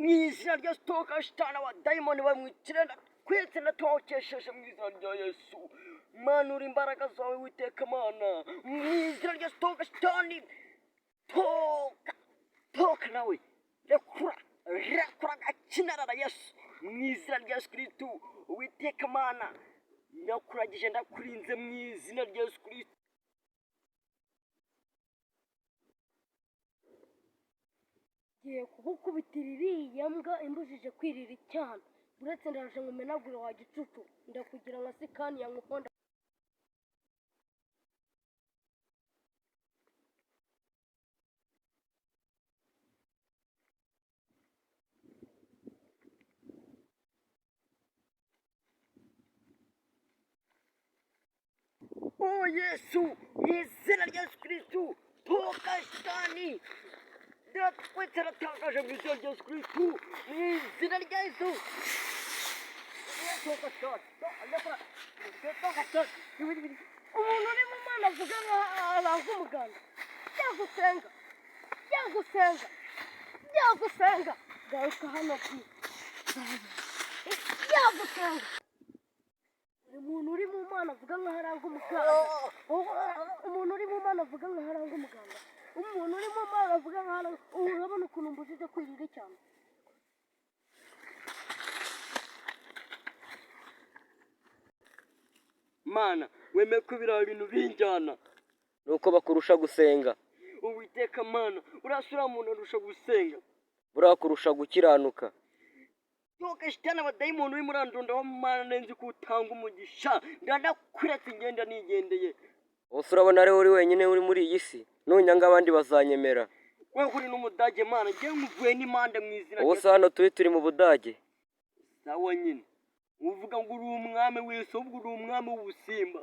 mu izina rya sitoka shitana wa dayimoni bamwitire kwetse natokesheje mu izina rya Yesu. Manura imbaraga zawe witeka Mana mu izina rya sitoka shitani. Toka nawe rekura gakinarara Yesu mu izina rya Yesu Kristo. Witeka Mana ndakuragije ndakurinze mu izina rya Yesu Kristo. Ngiye kugukubitira iriya mbwa imbujije kwirira icyana, uretse ndaje nkumenagure wa gicucu ndakugira nka sikani ya nkuponda. Oh Yesu mu izina rya Yesu Kristo. Toka shitani ndakwetse ratakaje mu izina rya Yesu Kristo mu izina rya Yesu. Toka shitani Umuntu uri mu Mana avuga nkaho umuganga yagusenga garuka hano yagusenga. Umuntu uri mu Mana avuga nkaho aranga umuganga. Umuntu uri mu Mana avuga nkaho aranga umuganga. Umuntu uri mu Mana avuga nkaho urabona ukuntu mbujije kwirira cyane. Mana wemeye ko biriya bintu binjyana nuko bakurusha gusenga. Uwiteka Mana urasura umuntu arusha gusenga Burakurusha gukiranuka. toka shitani abadayimoni uri murandunda wa Mana nenzi ko utanga umugisha ndanakuretse ngenda nigendeye. Bose urabona ari uri wenyine uri muri iyi si, nunyanga abandi bazanyemera. Wewe uri n'umudage Mana ngiye nkuvuye n'imande mu izina rya Ubuse hano turi mu Budage. sawa nyine uvuga ngo uri umwami wese ubwo uri umwami w'ubusimba.